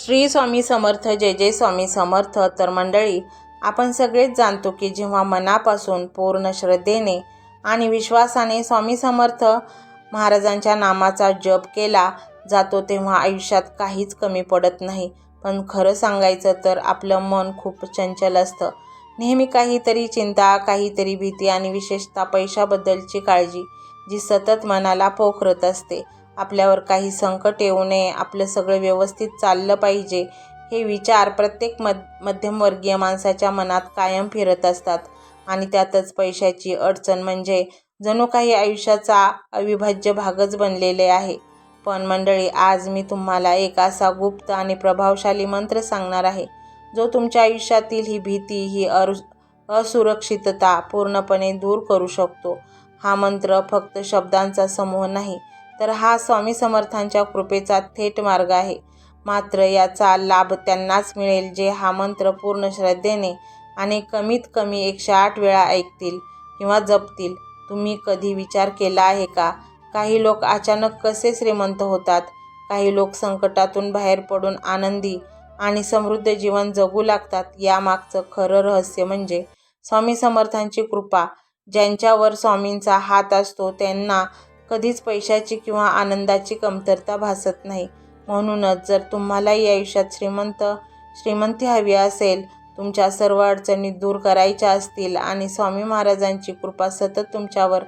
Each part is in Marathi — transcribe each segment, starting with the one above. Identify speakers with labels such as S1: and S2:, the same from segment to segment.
S1: श्री स्वामी समर्थ. जय जय स्वामी समर्थ. तर मंडळी, आपण सगळेच जाणतो की जेव्हा मनापासून पूर्ण श्रद्धेने आणि विश्वासाने स्वामी समर्थ महाराजांच्या नामाचा जप केला जातो तेव्हा आयुष्यात काहीच कमी पडत नाही. पण खरं सांगायचं तर आपलं मन खूप चंचल असतं. नेहमी काहीतरी चिंता, काहीतरी भीती आणि विशेषतः पैशाबद्दलची काळजी जी सतत मनाला पोखरत असते. आपल्यावर काही संकट येऊ नये, आपलं सगळं व्यवस्थित चाललं पाहिजे, हे विचार प्रत्येक मध्यमवर्गीय माणसाच्या मनात कायम फिरत असतात. आणि त्यातच पैशाची अडचण म्हणजे जणू काही आयुष्याचा अविभाज्य भागच बनलेले आहे. पण मंडळी, आज मी तुम्हाला एक असा गुप्त आणि प्रभावशाली मंत्र सांगणार आहे जो तुमच्या आयुष्यातील ही भीती, ही असुरक्षितता पूर्णपणे दूर करू शकतो. हा मंत्र फक्त शब्दांचा समूह नाही, तर हा स्वामी समर्थांच्या कृपेचा थेट मार्ग आहे. मात्र याचा लाभ त्यांनाच मिळेल जे हा मंत्र पूर्ण श्रद्धेने आणि कमीत कमी 108 वेळा ऐकतील किंवा जपतील. तुम्ही कधी विचार केला आहे का, काही लोक अचानक कसे श्रीमंत होतात? काही लोक संकटातून बाहेर पडून आनंदी आणि समृद्ध जीवन जगू लागतात. यामागचं खरं रहस्य म्हणजे स्वामी समर्थांची कृपा. ज्यांच्यावर स्वामींचा हात असतो त्यांना कधीच पैशाची किंवा आनंदाची कमतरता भासत नाही. म्हणूनच जर तुम्हालाही आयुष्यात श्रीमंती हवी असेल, तुमच्या सर्व अडचणी दूर करायच्या असतील आणि स्वामी महाराजांची कृपा सतत तुमच्यावर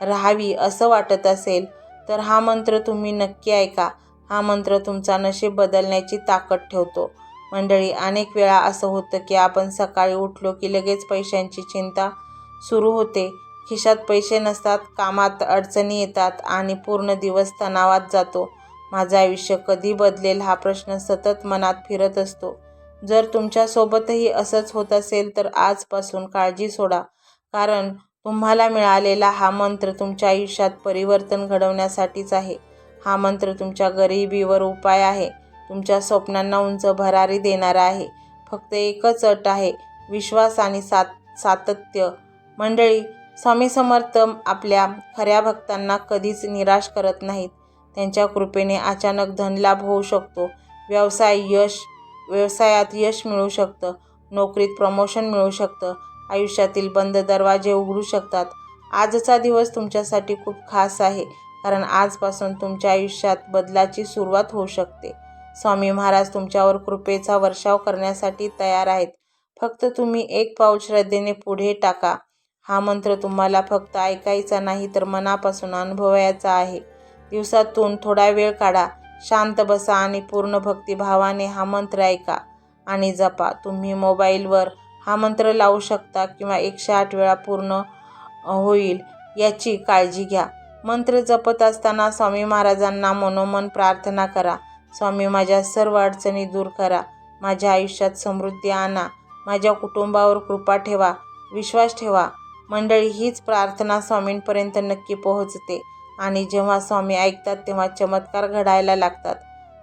S1: राहावी असं वाटत असेल, तर हा मंत्र तुम्ही नक्की ऐका. हा मंत्र तुमचा नशीब बदलण्याची ताकद ठेवतो. मंडळी, अनेक वेळा असं होतं की आपण सकाळी उठलो की लगेच पैशांची चिंता सुरू होते. खिशात पैसे नसतात, कामात अडचणी येतात आणि पूर्ण दिवस तणावात जातो. माझं आयुष्य कधी बदलेल हा प्रश्न सतत मनात फिरत असतो. जर तुमच्यासोबतही असंच होत असेल तर आजपासून काळजी सोडा, कारण तुम्हाला मिळालेला हा मंत्र तुमच्या आयुष्यात परिवर्तन घडवण्यासाठीच आहे. हा मंत्र तुमच्या गरिबीवर उपाय आहे, तुमच्या स्वप्नांना उंच भरारी देणारा आहे. फक्त एकच अट आहे, विश्वास आणि सातत्य. मंडळी, स्वामी समर्थ आपल्या खऱ्या भक्तांना कधीच निराश करत नाहीत. त्यांच्या कृपेने अचानक धनलाभ होऊ शकतो, व्यवसायात यश मिळू शकतं, नोकरीत प्रमोशन मिळू शकतं, आयुष्यातील बंद दरवाजे उघडू शकतात. आजचा दिवस तुमच्यासाठी खूप खास आहे, कारण आजपासून तुमच्या आयुष्यात बदलाची सुरुवात होऊ शकते. स्वामी महाराज तुमच्यावर कृपेचा वर्षाव करण्यासाठी तयार आहेत. फक्त तुम्ही एक पाऊल श्रद्धेने पुढे टाका. हा मंत्र तुम्हाला फक्त ऐकायचा नाही, तर मनापासून अनुभवायचा आहे. दिवसातून थोडा वेळ काढा, शांत बसा आणि पूर्ण भक्तिभावाने हा मंत्र ऐका आणि जपा. तुम्ही मोबाईलवर हा मंत्र लावू शकता किंवा 108 वेळा पूर्ण होईल याची काळजी घ्या. मंत्र जपत असताना स्वामी महाराजांना मनोमन प्रार्थना करा. स्वामी, माझ्या सर्व अडचणी दूर करा, माझ्या आयुष्यात समृद्धी आणा, माझ्या कुटुंबावर कृपा ठेवा, विश्वास ठेवा. मंडळी, हीच प्रार्थना स्वामींपर्यंत नक्की पोहोचते आणि जेव्हा स्वामी ऐकतात तेव्हा चमत्कार घडायला लागतात.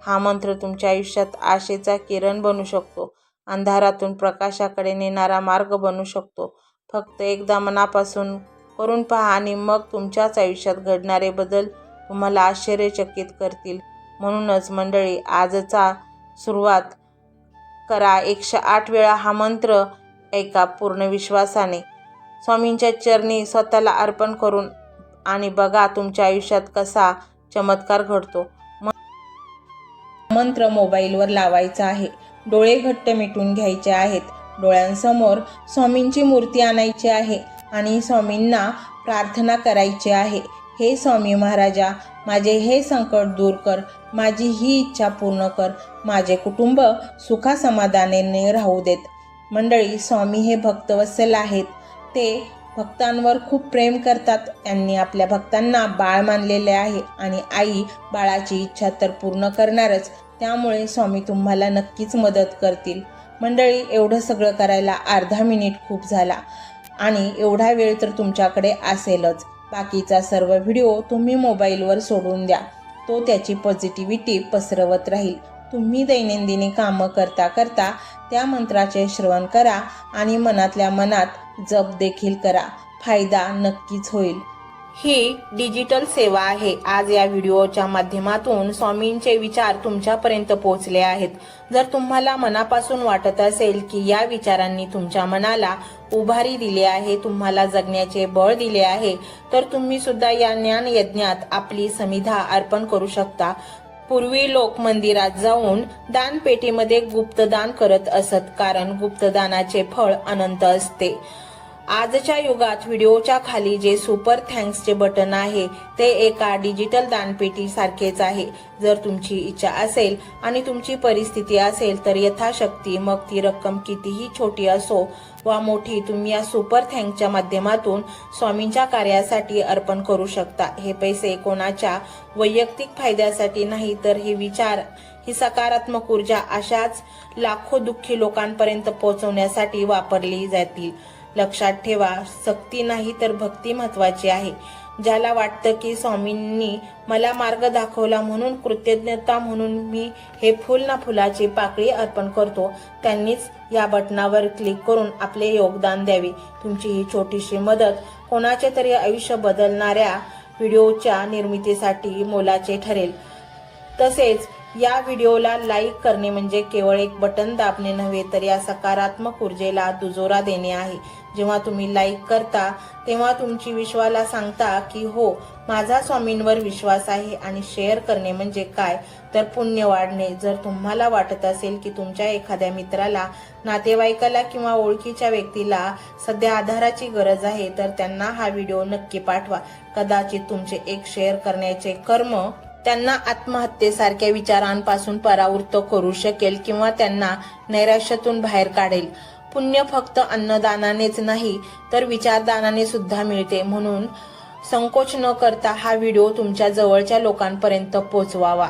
S1: हा मंत्र तुमच्या आयुष्यात आशेचा किरण बनू शकतो, अंधारातून प्रकाशाकडे नेणारा मार्ग बनू शकतो. फक्त एकदा मनापासून करून पहा आणि मग तुमच्याच आयुष्यात घडणारे बदल तुम्हाला आश्चर्यचकित करतील. म्हणूनच मंडळी, आजचा सुरुवात करा. 108 वेळा हा मंत्र ऐका पूर्ण विश्वासाने, स्वामींच्या चरणी स्वतःला अर्पण करून, आणि बघा तुमच्या आयुष्यात कसा चमत्कार घडतो. मंत्र मोबाईलवर लावायचा आहे, डोळे घट्ट मिटून घ्यायचे आहेत, डोळ्यांसमोर स्वामींची मूर्ती आणायची आहे आणि स्वामींना प्रार्थना करायची आहे. हे स्वामी महाराजा, माझे हे संकट दूर कर, माझी ही इच्छा पूर्ण कर, माझे कुटुंब सुखासमाधानाने राहू देत. मंडळी, स्वामी हे भक्तवत्सल आहेत. ते भक्तांवर खूप प्रेम करतात. त्यांनी आपल्या भक्तांना बाळ मानलेले आहे आणि आई बाळाची इच्छा तर पूर्ण करणारच. त्यामुळे स्वामी तुम्हाला नक्कीच मदत करतील. मंडळी, एवढं सगळं करायला अर्धा मिनिट खूप झाला आणि एवढा वेळ तर तुमच्याकडे असेलच. बाकीचा सर्व व्हिडिओ तुम्ही मोबाईलवर सोडून द्या, तो त्याची पॉझिटिव्हिटी पसरवत राहील. तुम्ही दैनंदिनी कामं करता करता त्या मंत्राचे श्रवण करा आणि मनातल्या मनात जप देखील करा. फायदा नक्कीच होईल. ही डिजिटल सेवा आहे। आज या व्हिडिओच्या माध्यमातून स्वामींचे विचार तुमच्यापर्यंत पोहोचले आहेत। जर तुम्हाला मनापासून वाटत असेल की या विचारांनी तुमच्या मनाला उभारी दिली आहे, तुम्हाला जगण्याचे बळ दिले आहे, तर तुम्ही सुद्धा या ज्ञान यज्ञात आपली समिधा अर्पण करू शकता। पूर्वी लोक मंदिरात जाऊन दानपेटीमध्ये गुप्तदान करत असत, कारण गुप्तदानाचे फळ अनंत असते। आजच्या युगात व्हिडिओच्या खाली जे सुपर थँक्सचे बटन आहे ते एका डिजिटल दानपेटी सारखेच आहे। जर तुमची इच्छा असेल आणि तुमची परिस्थिती असेल तर यथाशक्ती, मग ती रक्कम कितीही छोटी असो वा मोठी, तुम्ही या सुपर थँक्सच्या माध्यमातून स्वामींच्या कार्यासाठी अर्पण करू शकता। हे पैसे कोणाच्या वैयक्तिक फायद्यासाठी नाही, तर हे विचार, ही सकारात्मक ऊर्जा अशाच लाखो दुःखी लोकांपर्यंत पोहोचवण्यासाठी वापरली जातील। लक्षात ठेवा, सक्ती नाही तर भक्ती महत्वाची आहे। ज्याला वाटतं की स्वामींनी मला मार्ग दाखवला म्हणून कृतज्ञता म्हणून मी हे फुल ना फुलाची पाकळी अर्पण करतो, त्यांनीच या बटनावर क्लिक करून आपले योगदान द्यावे। तुमची ही छोटीशी मदत कोणाचे तरी आयुष्य बदलणाऱ्या व्हिडिओच्या निर्मितीसाठी मोलाचे ठरेल। तसेच या व्हिडिओला लाईक करणे म्हणजे केवळ एक बटन दाबणे नव्हे, तर या सकारात्मक ऊर्जेला दुजोरा देणे आहे। जेव्हा तुम्ही लाईक करता तेव्हा तुमची विश्वाला सांगता की हो, माझा स्वामींवर विश्वास आहे। आणि शेअर करणे म्हणजे काय, तर पुण्य वाढणे। जर तुम्हाला वाटत असेल की तुमच्या एखाद्या मित्राला, नातेवाईकाला किंवा ओळखीच्या व्यक्तीला सध्या आधाराची गरज आहे, तर त्यांना हा व्हिडिओ नक्की पाठवा। कदाचित तुमचे एक शेअर करण्याचे कर्म त्यांना आत्महत्येसारख्या विचारांपासून परावृत्त करू शकेल किंवा त्यांना नैराश्यातून बाहेर काढेल। पुण्य फक्त अन्नदानानेच नाही, तर विचारदानाने सुद्धा मिळते। म्हणून संकोच न करता हा व्हिडिओ तुमच्या जवळच्या लोकांपर्यंत पोहोचवावा।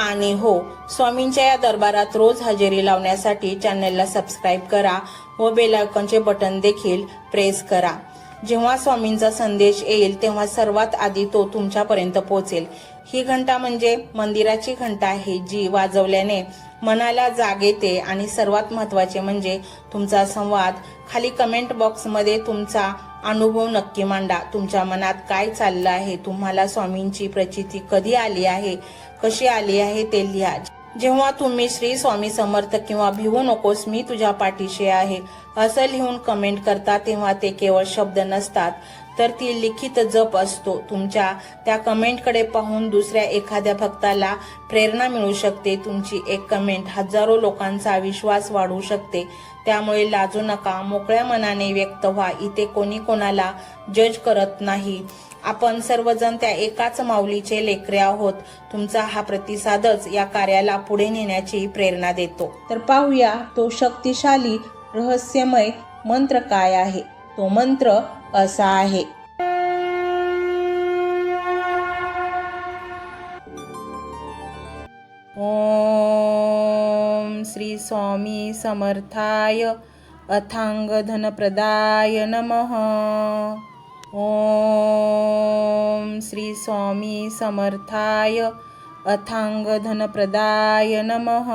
S1: आणि हो, स्वामींच्या या दरबारात रोज हजेरी लावण्यासाठी चॅनलला सबस्क्राईब करा व बेल आयकॉनचे बटन देखील प्रेस करा। जेव्हा स्वामींचा संदेश येईल तेव्हा सर्वात आधी तो तुमच्यापर्यंत पोहोचेल। ही घंटा म्हणजे मंदिराची घंटा आहे, जी वाजवल्याने मनाला जाग येते। आणि सर्वात महत्त्वाचे म्हणजे तुमचा संवाद। खाली कमेंट बॉक्समध्ये तुमचा अनुभव नक्की मांडा। तुमच्या मनात काय चाललं आहे, तुम्हाला स्वामींची प्रचिती कधी आली आहे, कशी आली आहे ते लिहा। जेव्हा तुम्ही श्री स्वामी समर्थ किंवा भिवू नकोस मी तुझ्या पाठीशी आहे असं लिहून कमेंट करता, तेव्हा ते केवळ शब्द नसतात, तर ती लिखित जप असतो। तुमच्या त्या कमेंटकडे पाहून दुसऱ्या एखाद्या भक्ताला प्रेरणा मिळू शकते। तुमची एक कमेंट हजारो लोकांचा विश्वास वाढवू शकते। त्यामुळे लाजू नका, मोकळ्या मनाने व्यक्त व्हा। इथे कोणी कोणाला जज करत नाही, आपण सर्वजण त्या एकाच माऊलीचे लेकरे आहोत। तुमचा हा प्रतिसादच या कार्याला पुढे नेण्याची प्रेरणा देतो। तर पाहूया तो शक्तिशाली रहस्यमय मंत्र काय आहे। तो मंत्र असा आहे, ओम श्री स्वामी समर्थाय अथांग धनप्रदाय नमः। ओम श्री स्वामी समर्थाय अथांग धनप्रदाय नमः।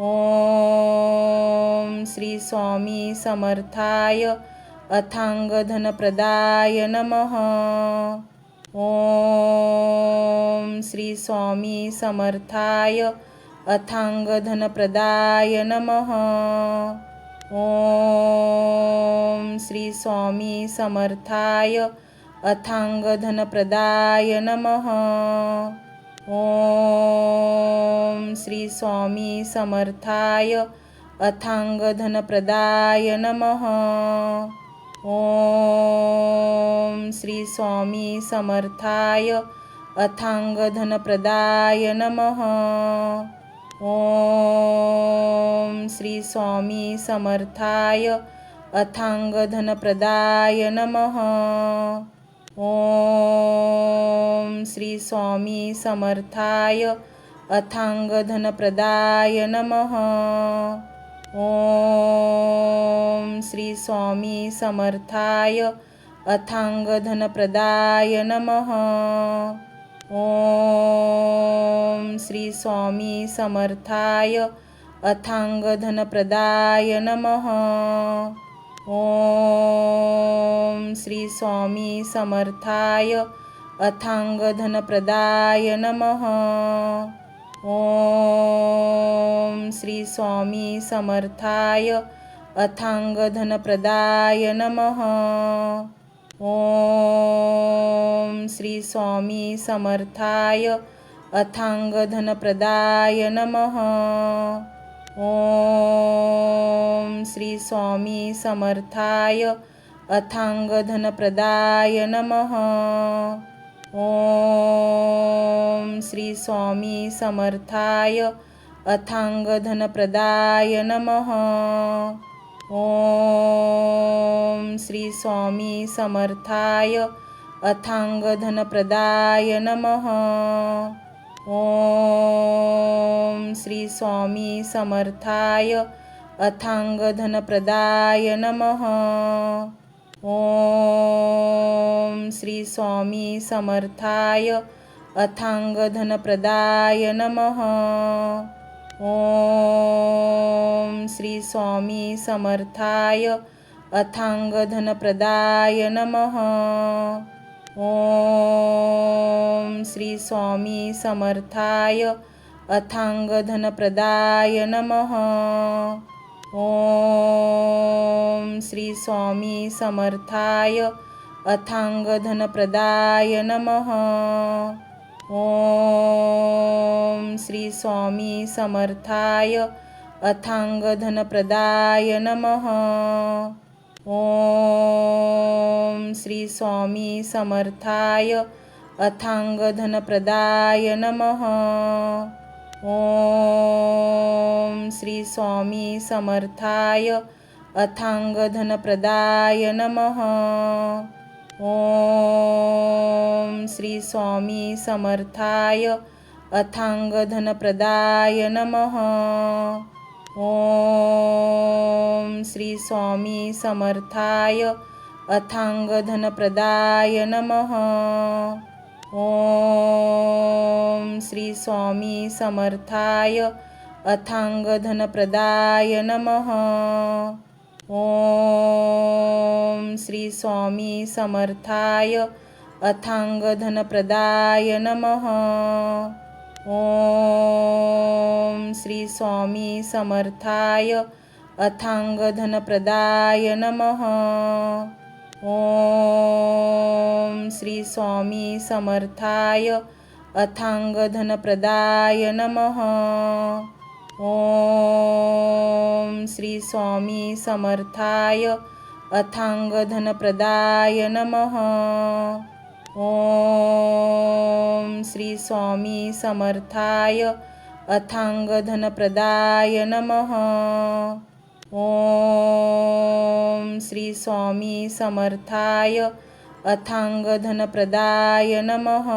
S1: ओम श्री स्वामी समर्थाय अथांग धनप्रदाय नमः। ओम श्री स्वामी समर्थाय अथांग धनप्रदाय नमः। ओम श्री स्वामी समर्थाय अथांग धनप्रदाय नमः। ओम श्री स्वामी समर्थाय अथांग धनप्रदाय नमः। ओम श्री स्वामी समर्थाय अथांग धनप्रदाय नमः। ओम श्री स्वामी समर्थाय अथांग धनप्रदाय नमः। ओम श्री स्वामी समर्थाय अथांग धनप्रदाय नमः। ओम श्री स्वामी समर्थाय अथांग धनप्रदाय नमः। ओम श्री स्वामी समर्थाय अथांग धनप्रदाय नमः। ओम श्री स्वामी समर्थाय अथांग धनप्रदाय नमः। ओम श्री स्वामी समर्थाय अथांग धनप्रदाय नमः। ओम श्री स्वामी समर्थाय अथांग धनप्रदाय नमः। ओम श्री स्वामी समर्थाय अथांग धनप्रदाय नमः। ओम श्री स्वामी समर्थाय अथांग धनप्रदाय नमः। ओम श्री स्वामी समर्थाय अथांग धनप्रदाय नमः। ओम श्री स्वामी समर्थाय अथांग धनप्रदाय नमः। ओम श्री स्वामी समर्थाय अथांग धनप्रदाय नमः। ओम श्री स्वामी समर्थाय अथांग धनप्रदाय नमः। ओम श्री स्वामी समर्थाय अथांग धनप्रदाय नमः। ओम श्री स्वामी समर्थाय अथांग धनप्रदाय नमः। ओम श्री स्वामी समर्थाय अथांग धनप्रदाय नमः। ओम श्री स्वामी समर्थाय अथांग धनप्रदाय नमः। ओम श्री स्वामी समर्थाय अथांग धनप्रदाय नमः। ओम श्री स्वामी समर्थाय अथांग धनप्रदाय नमः। ओम श्री स्वामी समर्थाय अथांग धनप्रदाय नमः। ओम श्री स्वामी समर्थाय अथांग धनप्रदाय नमः। ओम श्री स्वामी समर्थाय अथांग धनप्रदाय नमः। ओम श्री स्वामी समर्थाय अथांग धनप्रदाय नमः। ओम श्री स्वामी समर्थाय अथांग धनप्रदाय नमः। ओम श्री स्वामी समर्थाय अथांग धनप्रदाय नमः। ओम श्री स्वामी समर्थाय अथांग धनप्रदाय नमः। ओम श्री स्वामी समर्थाय अथांग धनप्रदाय नमः।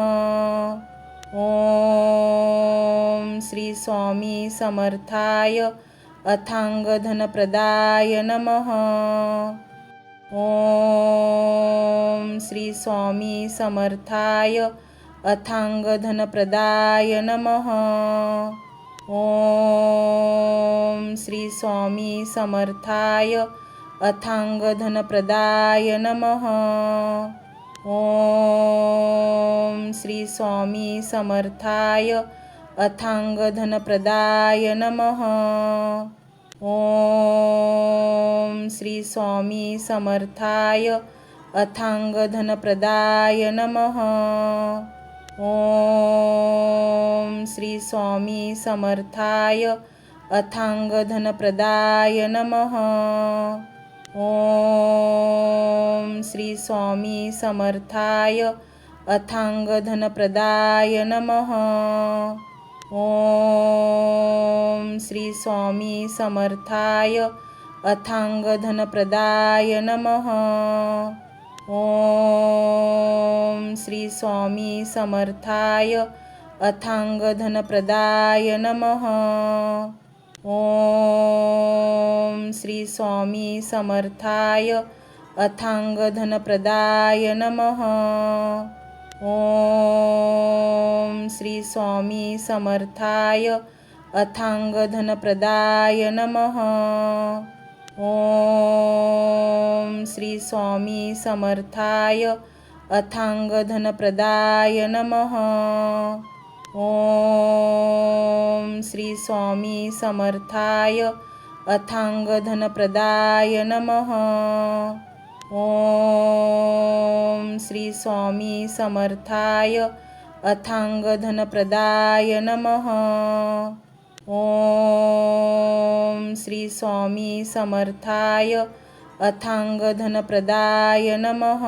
S1: ओम श्री स्वामी समर्थाय अथांग धनप्रदाय नमः। ओम श्री स्वामी समर्थाय अथांग धनप्रदाय नमः। ओम श्री स्वामी समर्थाय अथांग धनप्रदाय नमः। ओम श्री स्वामी समर्थाय अथांग धनप्रदाय नमः। ओम श्री स्वामी समर्थाय अथांग धनप्रदाय नमः। ओम श्री स्वामी समर्थाय अथांग धनप्रदाय नमः। ओम श्री स्वामी समर्थाय अथांग धनप्रदाय नमः। ओम श्री स्वामी समर्थाय अथांग धनप्रदाय नमः। ओम श्री स्वामी समर्थाय अथांग धनप्रदाय नमः। ओम श्री स्वामी समर्थाय अथांग धनप्रदाय नमः। ओम श्री स्वामी समर्थाय अथांग धनप्रदाय नमः। ओम श्री स्वामी समर्थाय अथांगधनप्रदाय नमः। ओम श्री स्वामी समर्थाय अथांगधनप्रदाय नमः। ओम श्री स्वामी समर्थाय अथांगधनप्रदाय नमः। ओम श्री स्वामी समर्थाय अथांगधनप्रदाय नमः।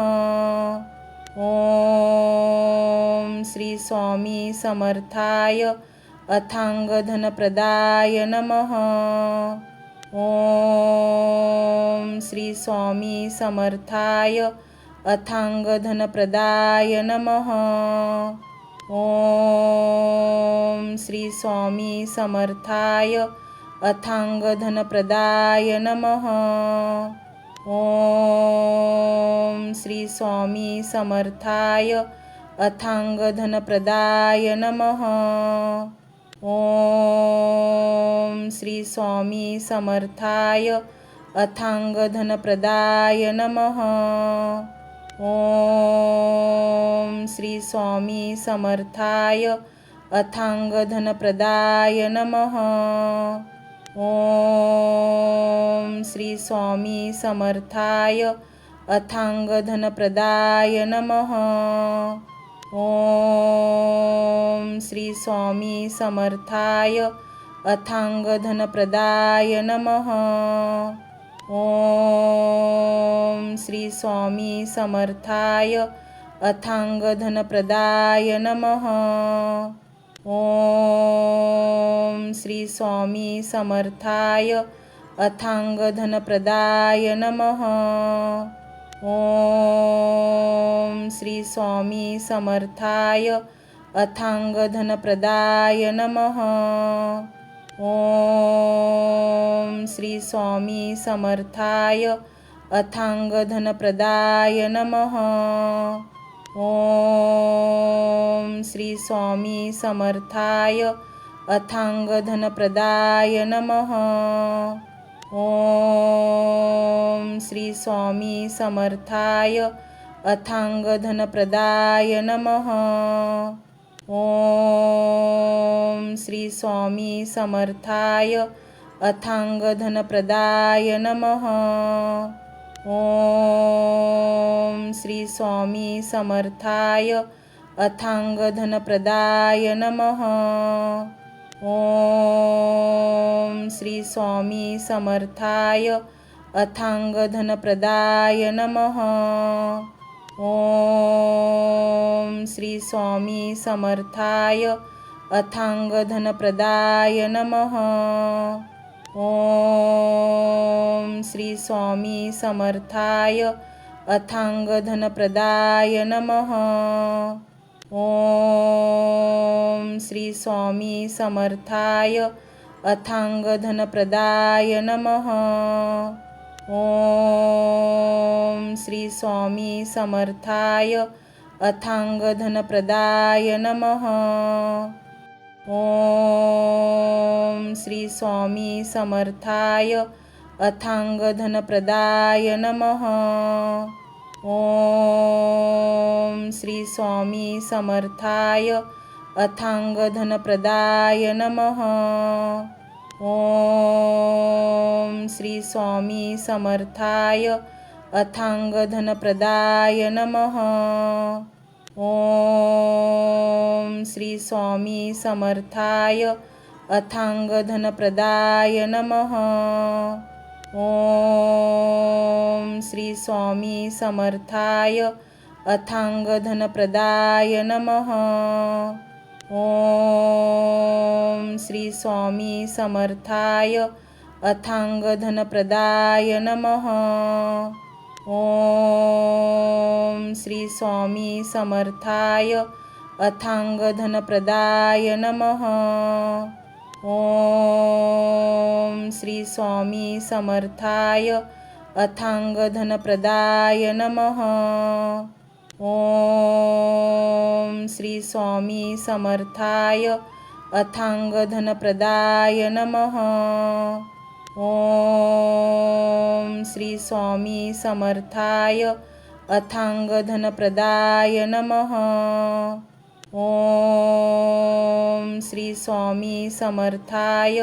S1: ओम श्री स्वामी समर्थाय अथांगधनप्रदाय नमः। ओम श्री स्वामी समर्थाय अथांगधनप्रदाय नमः। ओम श्री स्वामी समर्थाय अथांगधनप्रदाय नमः। ओम श्री स्वामी समर्थाय अथांगधनप्रदाय नमः। ओम श्री स्वामी समर्थाय अथांगधनप्रदाय नमः। ओम श्री स्वामी समर्थाय अथांगधनप्रदाय नमः। ओम श्री स्वामी समर्थाय अथांगधनप्रदाय नमः। ओम श्री स्वामी समर्थाय अथांगधनप्रदाय नमः। ओम श्री स्वामी समर्थाय अथांगधनप्रदाय नमः। ओम श्री स्वामी समर्थाय अथांगधनप्रदाय नमः। ओम श्री स्वामी समर्थाय अथांगधनप्रदाय नमः। ओम श्री स्वामी समर्थाय अथांगधनप्रदाय नमः। ओम श्री स्वामी समर्थाय अथांगधनप्रदाय नमः। ओम श्री स्वामी समर्थाय अथांगधनप्रदाय नमः। ओम श्री स्वामी समर्थाय अथांगधनप्रदाय नमः। ओम श्री स्वामी समर्थाय अथांगधनप्रदाय नमः। ओम श्री स्वामी समर्थाय अथांगधनप्रदाय नमः। ओम श्री स्वामी समर्थाय अथांगधनप्रदाय नमः। ओम श्री स्वामी समर्थाय अथांगधनप्रदाय नमः। ओम श्री स्वामी समर्थाय अथांगधनप्रदाय नमः। ओम श्री स्वामी समर्थाय अथांगधनप्रदाय नमः। ओम श्री स्वामी समर्थाय अथांगधनप्रदाय नमः। ओम श्री स्वामी समर्थाय अथांगधनप्रदाय नमः। ओम श्री स्वामी समर्थाय अथांगधनप्रदाय नमः। ओम श्री स्वामी समर्थाय अथांगधनप्रदाय नमः। ओम श्री स्वामी समर्थाय अथांगधनप्रदाय नमः। ओम श्री स्वामी समर्थाय अथांगधनप्रदाय नमः। ओम श्री स्वामी समर्थाय अथांगधनप्रदाय नमः। ओम श्री स्वामी समर्थाय अथांगधनप्रदाय नमः। ओम श्री स्वामी समर्थाय अथांगधनप्रदाय नमः। ओम श्री स्वामी समर्थाय अथांगधनप्रदाय नमः। ओम श्री स्वामी समर्थाय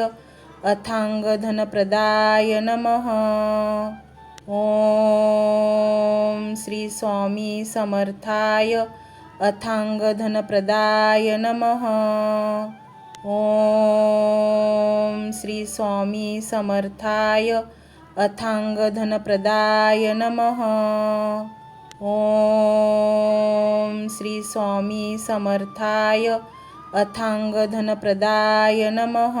S1: अथांगधनप्रदाय नमः। ओम श्री स्वामी समर्थाय अथांगधनप्रदाय नमः। ओम श्री स्वामी समर्थाय अथांगधनप्रदाय नमः। ओम श्री स्वामी समर्थाय अथांगधनप्रदाय नमः।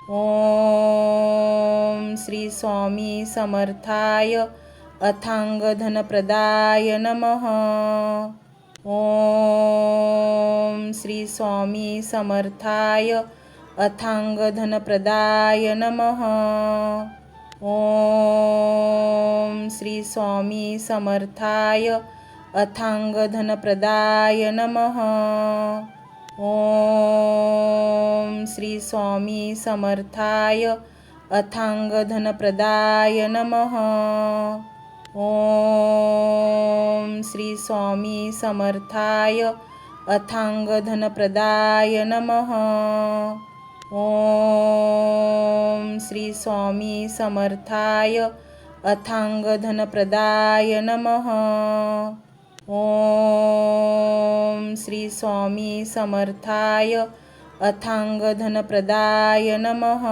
S1: ओम श्री स्वामी समर्थाय अथांगधनप्रदाय नमः। ओम श्री स्वामी समर्थाय अथांगधनप्रदाय नमः। ओम श्री स्वामी समर्थाय अथांगधनप्रदाय नमः। ओम श्री स्वामी समर्थाय अथांगधनप्रदाय नमः। ओम श्री स्वामी समर्थाय अथांगधनप्रदाय नमः। ओम श्री स्वामी समर्थाय अथांगधनप्रदाय नमः। ओम श्री स्वामी समर्थाय अथांगधनप्रदाय नमः।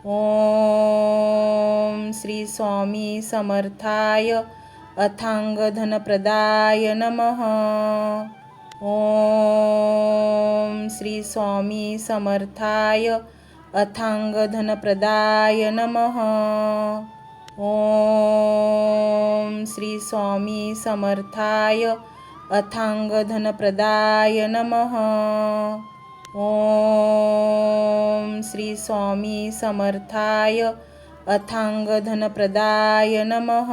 S1: ओम श्री स्वामी समर्थाय अथांगधनप्रदाय नमः। ओम श्री स्वामी समर्थाय अथांगधनप्रदाय नमः। ओम श्री स्वामी समर्थाय अथांगधनप्रदाय नमः। ओम श्री स्वामी समर्थाय अथांगधनप्रदाय नमः।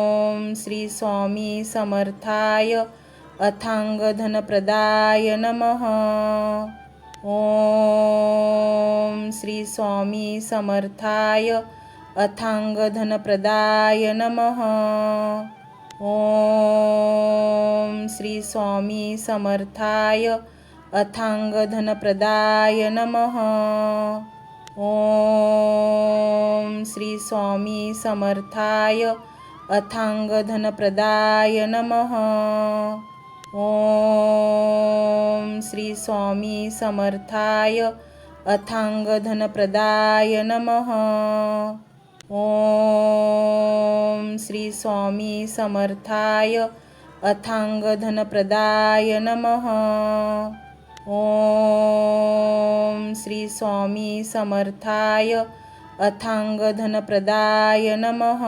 S1: ओम श्री स्वामी समर्थाय अथांगधनप्रदाय नमः। ओम श्री स्वामी समर्थाय अथांगधनप्रदाय नमः। ओम श्री स्वामी समर्थाय अथांगधनप्रदाय नमः। ओम श्री स्वामी समर्थाय अथांगधनप्रदाय नमः। ओम श्री स्वामी समर्थाय अथांगधनप्रदाय नमः। ओम श्री स्वामी समर्थाय अथांगधनप्रदाय नमः। ओम श्री स्वामी समर्थाय अथांगधनप्रदाय नमः।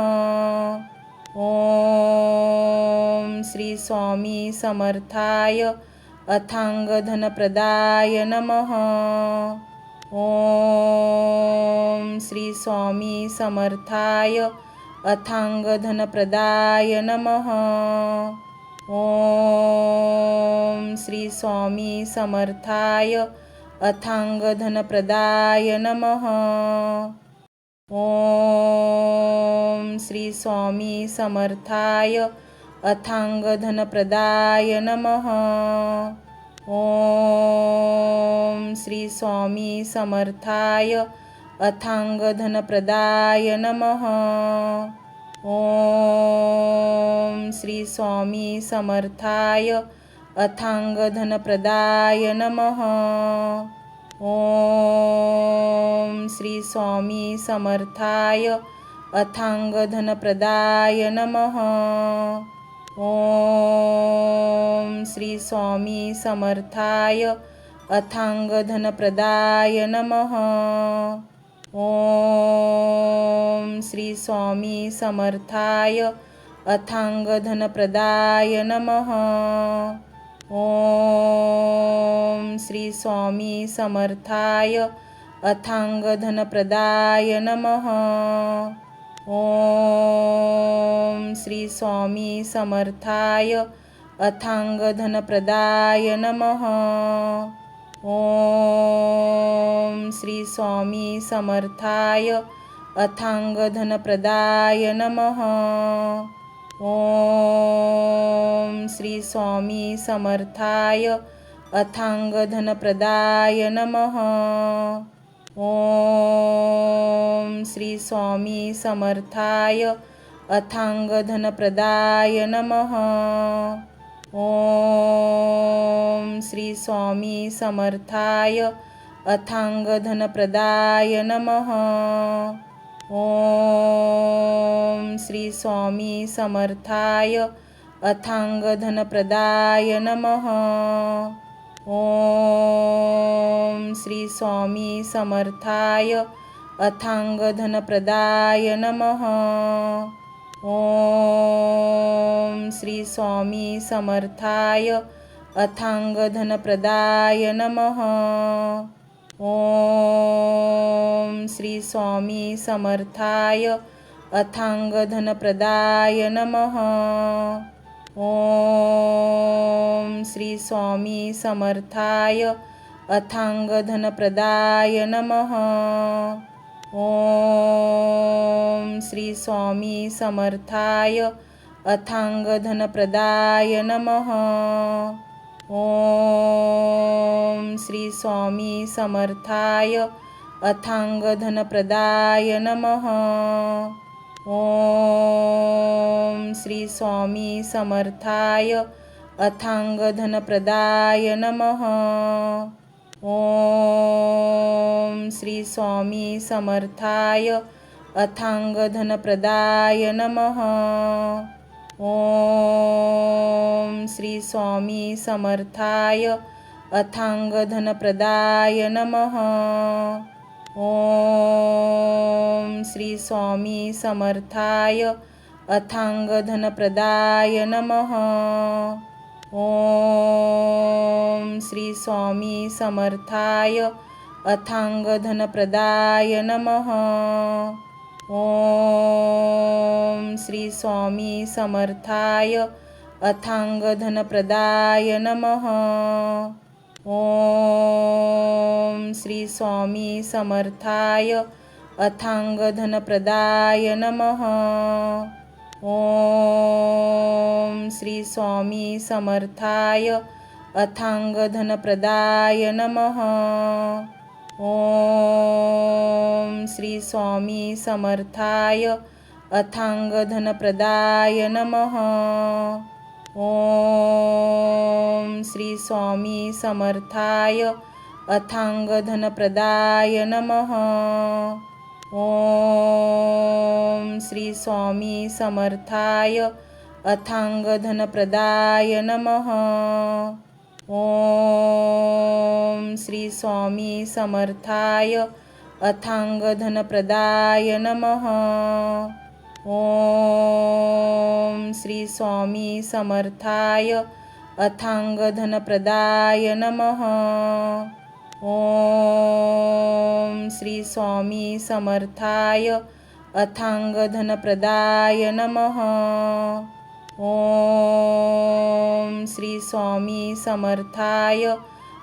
S1: ओम श्री स्वामी समर्थाय अथांगधनप्रदाय नमः। ओम श्री स्वामी समर्थाय अथांगधनप्रदाय नमः। ओम श्री स्वामी समर्थाय अथांगधनप्रदाय नमः। ओम श्री स्वामी समर्थाय अथांगधनप्रदाय नमः। ओम श्री स्वामी समर्थाय अथांगधनप्रदाय नमः। ओम श्री स्वामी समर्थाय अथांगधनप्रदाय नमः। ओम श्री स्वामी समर्थाय अथांगधनप्रदाय नमः। ओम श्री स्वामी समर्थाय अथांगधनप्रदाय नमः। ओम श्री स्वामी समर्थाय अथांगधनप्रदाय नमः। ओम श्री स्वामी समर्थाय अथांगधनप्रदाय नमः। ओम श्री स्वामी समर्थाय अथांगधनप्रदाय नमः। ओम श्री स्वामी समर्थाय अथांगधनप्रदाय नमः। ओम श्री स्वामी समर्थाय अथांगधनप्रदाय नमः। ओम श्री स्वामी समर्थाय अथांगधनप्रदाय नमः। ओम श्री स्वामी समर्थाय अथांगधनप्रदाय नमः। ओम श्री स्वामी समर्थाय अथांगधनप्रदाय नमः। ओम श्री स्वामी समर्थाय अथांगधनप्रदाय नमः। ओम श्री स्वामी समर्थाय अथांगधनप्रदाय नमः। ओम श्री स्वामी समर्थाय अथांगधनप्रदाय नमः। ओम श्री स्वामी समर्थाय अथांगधनप्रदाय नमः। ओम श्री स्वामी समर्थाय अथांगधनप्रदाय नमः। ओम श्री स्वामी समर्थाय अथांगधनप्रदाय नमः। ओम श्री स्वामी समर्थाय अथांगधनप्रदाय नमः। ओम श्री स्वामी समर्थाय अथांगधनप्रदाय नमः। ओम श्री स्वामी समर्थाय अथांगधनप्रदाय नमः। ओम श्री स्वामी समर्थाय अथांगधनप्रदाय नमः। ओम श्री स्वामी समर्थाय अथांगधनप्रदाय नमः। ओम श्री स्वामी समर्थाय अथांगधनप्रदाय नमः। ओम श्री स्वामी समर्थाय अथांगधनप्रदाय नमः। ओम श्री स्वामी समर्थाय अथांगधनप्रदाय नमः। ओम श्री स्वामी समर्थाय अथांगधनप्रदाय नमः। ओम श्री स्वामी समर्थाय अथांगधनप्रदाय नमः। ओम श्री स्वामी समर्थाय अथांगधनप्रदाय नमः। ओम श्री स्वामी समर्थाय अथांगधनप्रदाय नमः। ओम श्री स्वामी समर्थाय अथांगधनप्रदाय नमः। ओम श्री स्वामी समर्थाय अथांगधनप्रदाय नमः। ओम श्री स्वामी समर्थाय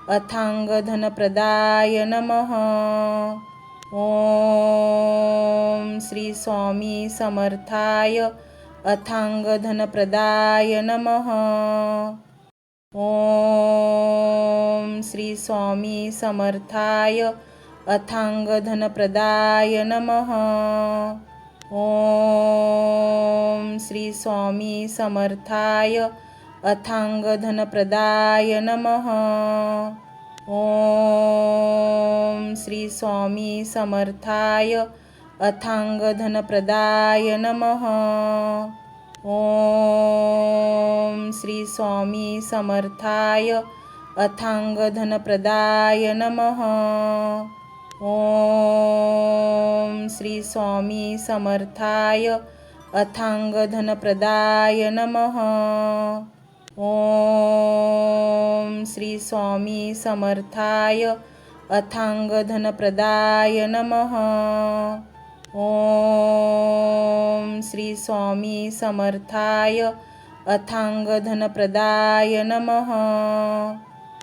S1: अथांगधनप्रदाय नमः। ओम श्री स्वामी समर्थाय अथांगधनप्रदाय नमः। ओम श्री स्वामी समर्थाय अथांगधनप्रदाय नमः। ओम श्री स्वामी समर्थाय अथांगधनप्रदाय नमः। ओम श्री स्वामी समर्थाय अथांगधनप्रदाय नमः। ओम श्री स्वामी समर्थाय अथांगधनप्रदाय नमः। ओम श्री स्वामी समर्थाय अथांगधनप्रदाय नमः। ओम श्री स्वामी समर्थाय अथांगधनप्रदाय नमः। ओम श्री स्वामी समर्थाय अथांगधनप्रदाय नमः।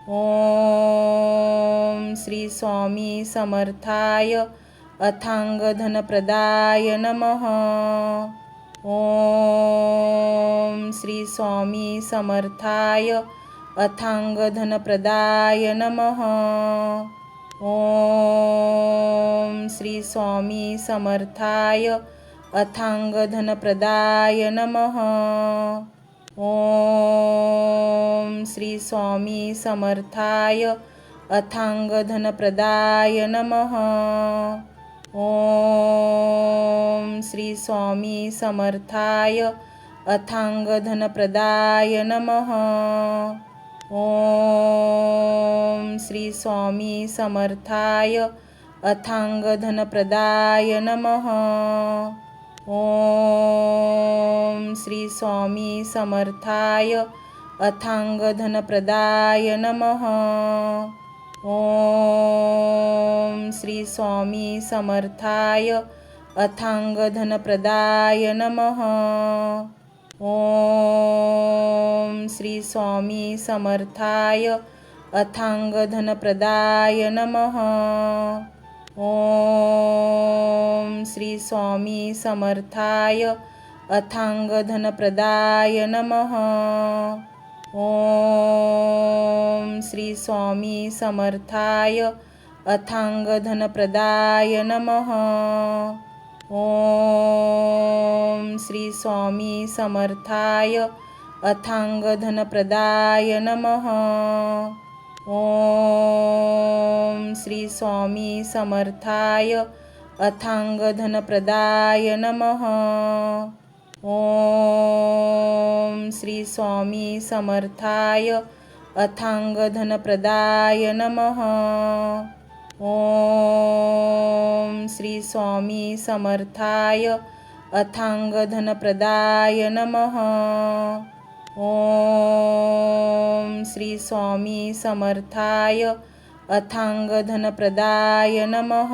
S1: ओम श्री स्वामी समर्थाय अथांग धनप्रदाय नमः। ओम श्री स्वामी समर्थाय अथांग धनप्रदाय नमः। ओम श्री स्वामी समर्थाय अथांग धनप्रदाय नमः। ओम श्री स्वामी समर्थाय अथांग धनप्रदाय नमः। ओम श्री स्वामी समर्थाय अथांग धनप्रदाय नमः। ओम श्री स्वामी समर्थाय अथांग धनप्रदाय नमः। ओम श्री स्वामी समर्थाय अथांग धनप्रदाय नमः। ओम श्री स्वामी समर्थाय अथांग धनप्रदाय नमः। ओम श्री स्वामी समर्थाय अथांग धनप्रदाय नमः। ओम श्री स्वामी समर्थाय अथांग धनप्रदाय नमः। ओम श्री स्वामी समर्थाय अथांग धनप्रदाय नमः। ओम श्री स्वामी समर्थाय अथांग धनप्रदाय नमः। ओम श्री स्वामी समर्थाय अथांग धनप्रदाय नमः। ओम श्री स्वामी समर्थाय अथांग धनप्रदाय नमः। ओम श्री स्वामी समर्थाय अथांग धनप्रदाय नमः। ओम श्री स्वामी समर्थाय अथांग धनप्रदाय नमः।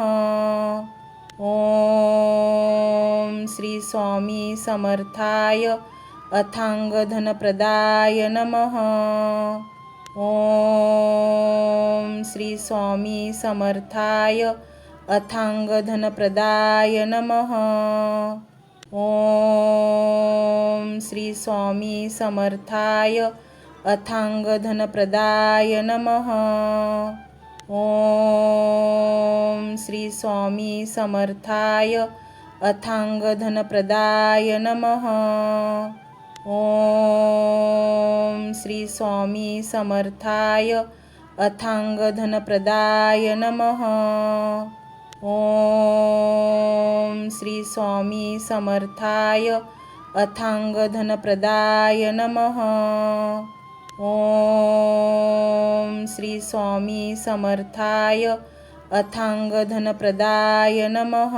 S1: ओम श्री स्वामी समर्थाय अथांग धनप्रदाय नमः। ओम श्री स्वामी समर्थाय अथांग धनप्रदाय नमः। ओम श्री स्वामी समर्थाय अथांग धनप्रदाय नमः। ओम श्री स्वामी समर्थाय अथांग धनप्रदाय नमः। ओम श्री स्वामी समर्थाय अथांग धनप्रदाय नमः। ओम श्री स्वामी समर्थाय अथांग धनप्रदाय नमः। ओम श्री स्वामी समर्थाय अथांग धनप्रदाय नमः।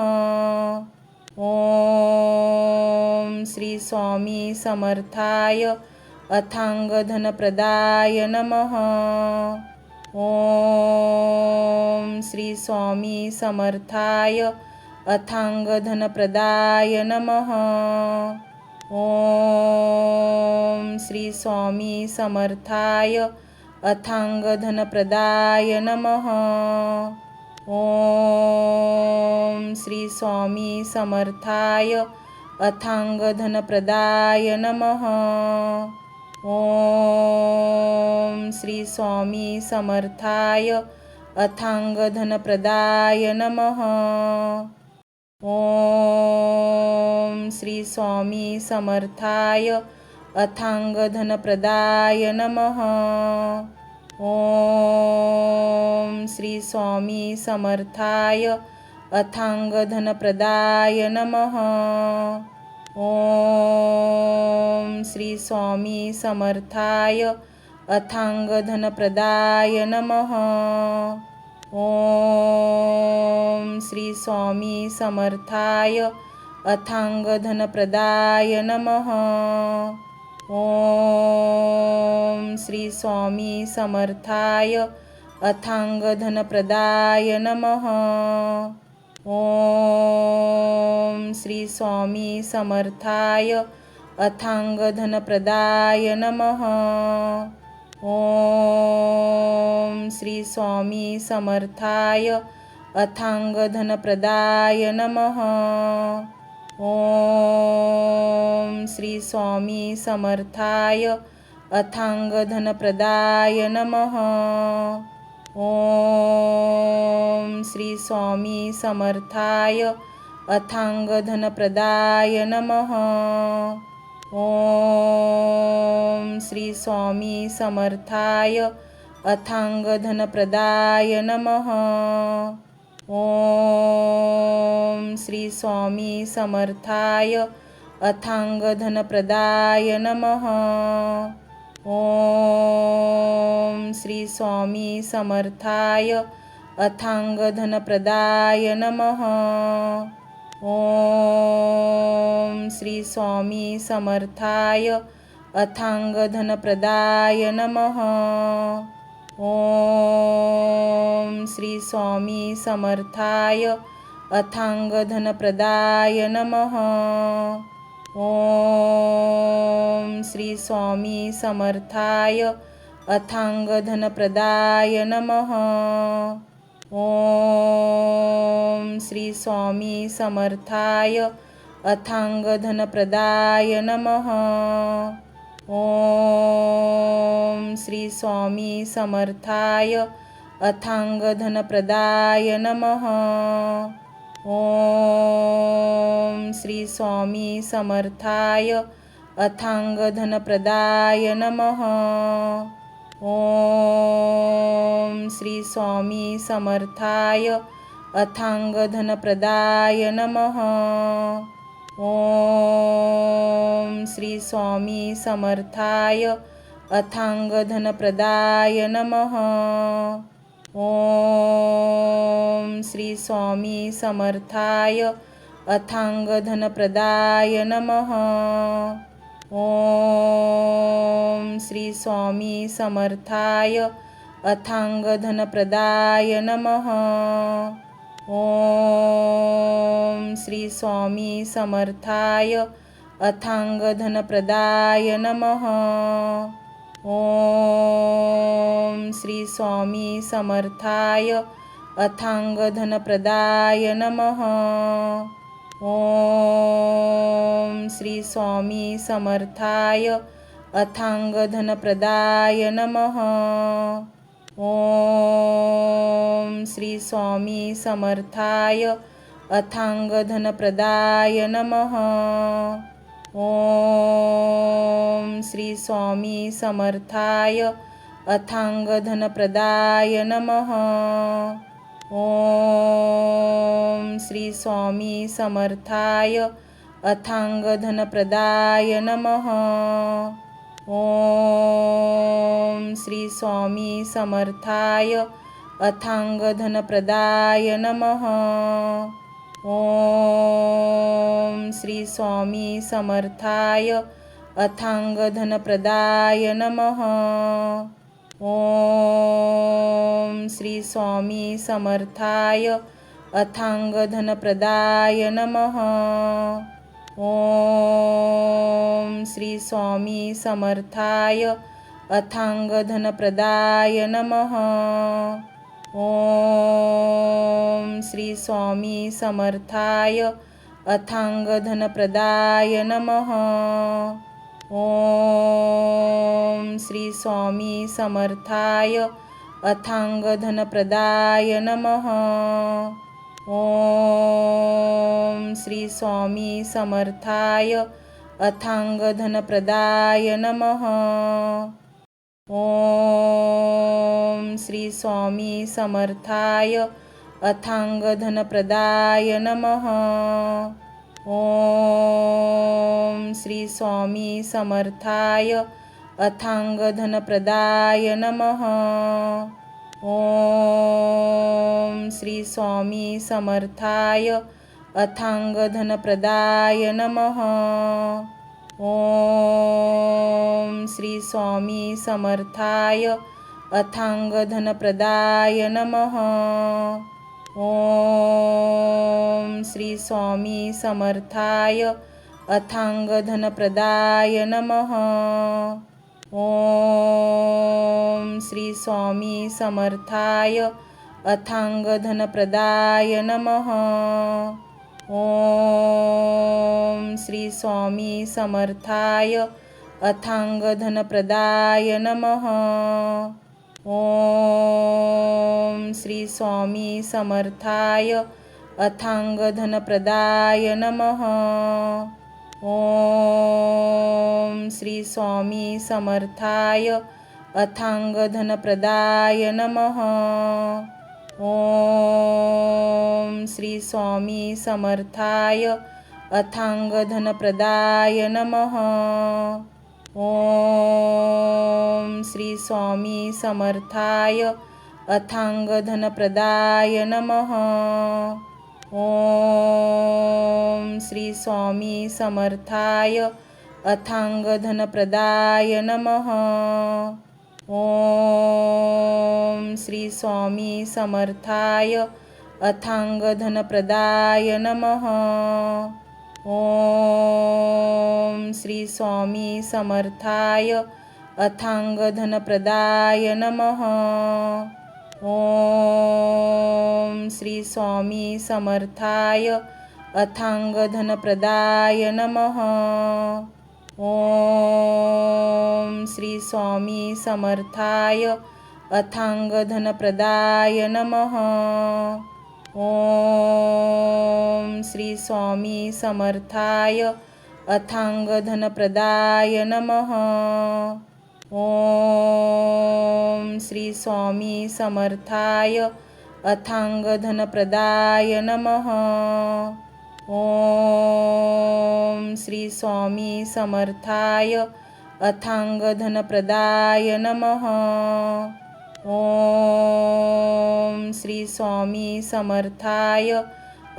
S1: ओम श्री स्वामी समर्थाय अथांग धनप्रदाय नमः। ओम श्री स्वामी समर्थाय अथांग धनप्रदाय नमः। ओम श्री स्वामी समर्थाय अथांग धनप्रदाय नमः। ओम श्री स्वामी समर्थाय अथांग धनप्रदाय नमः। ओम श्री स्वामी समर्थाय अथांग धनप्रदाय नमः। ओम श्री स्वामी समर्थाय अथांग धनप्रदाय नमः। ओम श्री स्वामी समर्थाय अथांग धनप्रदाय नमः। ओम श्री स्वामी समर्थाय अथांग धनप्रदाय नमः। ओम श्री स्वामी समर्थाय अथांग धनप्रदाय नमः। ओम श्री स्वामी समर्थाय अथांग धनप्रदाय नमः। ओम श्री स्वामी समर्थाय अथांग धनप्रदाय नमः। ओम श्री स्वामी समर्थाय अथांग धनप्रदाय नमः। ओम श्री स्वामी समर्थाय अथांग धनप्रदाय नमः। ओम श्री स्वामी समर्थाय अथांग धनप्रदाय नमः। ओम श्री स्वामी समर्थाय अथांग धनप्रदाय नमः। ओम श्री स्वामी समर्थाय अथांग धनप्रदाय नमः। ओम श्री स्वामी समर्थाय अथांग धनप्रदाय नमः। ओम श्री स्वामी समर्थाय अथांग धनप्रदाय नमः। ओम श्री स्वामी समर्थाय अथांग धनप्रदाय नमः। ओम श्री स्वामी समर्थाय अथांग धनप्रदाय नमः। ओम श्री स्वामी समर्थाय अथांग धनप्रदाय नमः। ओम श्री स्वामी समर्थाय अथांग धनप्रदाय नमः। ओम श्री स्वामी समर्थाय अथांग धनप्रदाय नमः। ओम श्री स्वामी समर्थाय अथांग धनप्रदाय नमः। ओम श्री स्वामी समर्थाय अथांग धनप्रदाय नमः। ओम श्री स्वामी समर्थाय अथांग धनप्रदाय नमः। ओम श्री स्वामी समर्थाय अथांग धनप्रदाय नमः। ओम श्री स्वामी समर्थाय अथांग धनप्रदाय नमः। ओम श्री स्वामी समर्थाय अथांग धनप्रदाय नमः। ओम श्री स्वामी समर्थाय अथांग धनप्रदाय नमः। ओम श्री स्वामी समर्थाय अथांग धनप्रदाय नमः। ओम श्री स्वामी समर्थाय अथांग धनप्रदाय नमः। ओम श्री स्वामी समर्थाय अथांग धनप्रदाय नमः। ओम श्री स्वामी समर्थाय अथांग धनप्रदाय नमः। ओम श्री स्वामी समर्थाय अथांग धनप्रदाय नमः। ओम श्री स्वामी समर्थाय अथांग धनप्रदाय नमः। ओम श्री स्वामी समर्थाय अथांग धनप्रदाय नमः। ओम श्री स्वामी समर्थाय अथांग धनप्रदाय नमः। ओम श्री स्वामी समर्थाय अथांग धनप्रदाय नमः। ओम श्री स्वामी समर्थाय अथांग धनप्रदाय नमः। ओम श्री स्वामी समर्थाय अथांग धनप्रदाय नमः। ओम श्री स्वामी समर्थाय अथांग धनप्रदाय नमः। ओम श्री स्वामी समर्थाय अथांग धनप्रदाय नमः। ओम श्री स्वामी समर्थाय अथांग धनप्रदाय नमः। ओम श्री स्वामी समर्थाय अथांग धनप्रदाय नमः। ओम श्री स्वामी समर्थाय अथांगधनप्रदाय नमः। ओम श्री स्वामी समर्थाय अथांगधनप्रदाय नमः। ओम श्री स्वामी समर्थाय अथांगधनप्रदाय नमः। ओम श्री स्वामी समर्थाय अथांगधनप्रदाय नमः। ओम श्री स्वामी समर्थाय अथांगधनप्रदाय नमः। ओम श्री स्वामी समर्थाय अथांगधनप्रदाय नमः। ओम श्री स्वामी समर्थाय अथांगधनप्रदाय नमः। ओम श्री स्वामी समर्थाय अथांगधनप्रदाय नमः। ओम श्री स्वामी समर्थाय अथांगधनप्रदाय नमः। ओम श्री स्वामी समर्थाय अथांगधनप्रदाय नमः। ओम श्री स्वामी समर्थाय अथांगधनप्रदाय नमः। ओम श्री स्वामी समर्थाय अथांगधनप्रदाय नमः। ओम श्री स्वामी समर्थाय अथांगधनप्रदाय नमः। ओम श्री स्वामी समर्थाय अथांगधनप्रदाय नमः। ओम श्री स्वामी समर्थाय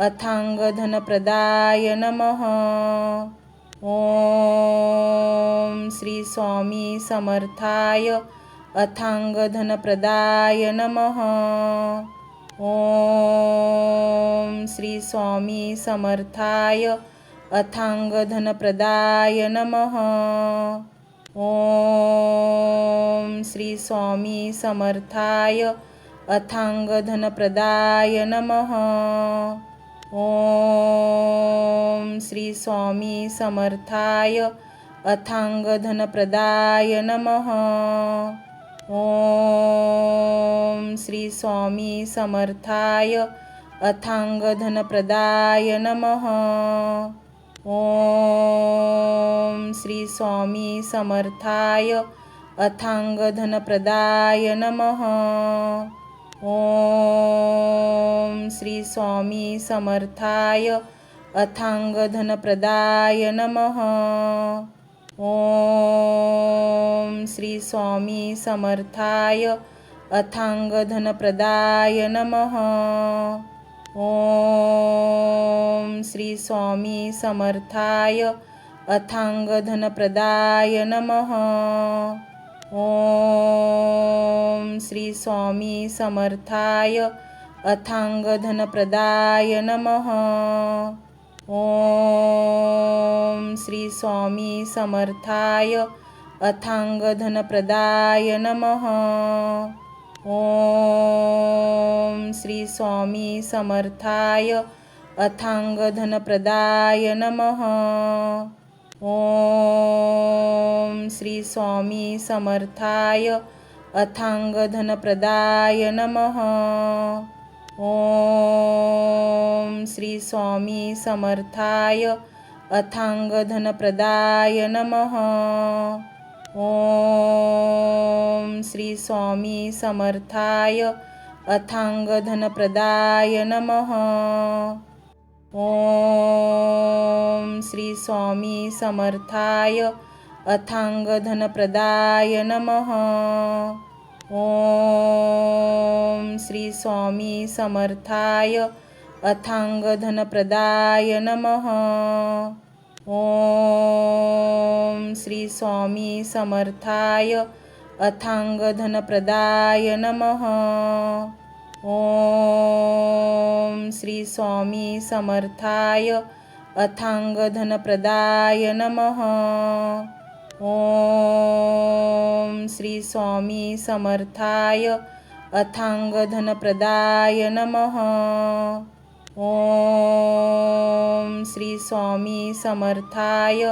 S1: अथांगधनप्रदाय नमः। ओम श्री स्वामी समर्थाय अथांगधनप्रदाय नमः। ओम श्री स्वामी समर्थाय अथांगधनप्रदाय नमः। ओम श्री स्वामी समर्थाय अथांगधनप्रदाय नमः। ओम श्री स्वामी समर्थाय अथांगधनप्रदाय नमः। ओम श्री स्वामी समर्थाय अथांगधनप्रदाय नमः। ओम श्री स्वामी समर्थाय अथांगधनप्रदाय नमः। ओम श्री स्वामी समर्थाय अथांगधनप्रदाय नमः। ओम श्री स्वामी समर्थाय अथांगधनप्रदाय नमः। ओम श्री स्वामी समर्थाय अथांगधनप्रदाय नमः। ओम श्री स्वामी समर्थाय अथांगधनप्रदाय नमः। ओम श्री स्वामी समर्थाय अथांगधनप्रदाय नमः। ओम श्री स्वामी समर्थाय अथांगधनप्रदाय नमः। ओम श्री स्वामी समर्थाय अथांगधनप्रदाय नमः। ओम श्री स्वामी समर्थाय अथांगधनप्रदाय नमः। ओम श्री स्वामी समर्थाय अथांगधनप्रदाय नमः। ओम श्री स्वामी समर्थाय अथांगधनप्रदाय नमः। ओम श्री स्वामी समर्थाय अथांगधनप्रदाय नमः। ओम श्री स्वामी समर्थाय अथांगधनप्रदाय नमः। ओम श्री स्वामी समर्थाय अथांगधनप्रदाय नमः। ओम श्री स्वामी समर्थाय अथांग धनप्रदाय नमः। ओम श्री स्वामी समर्थाय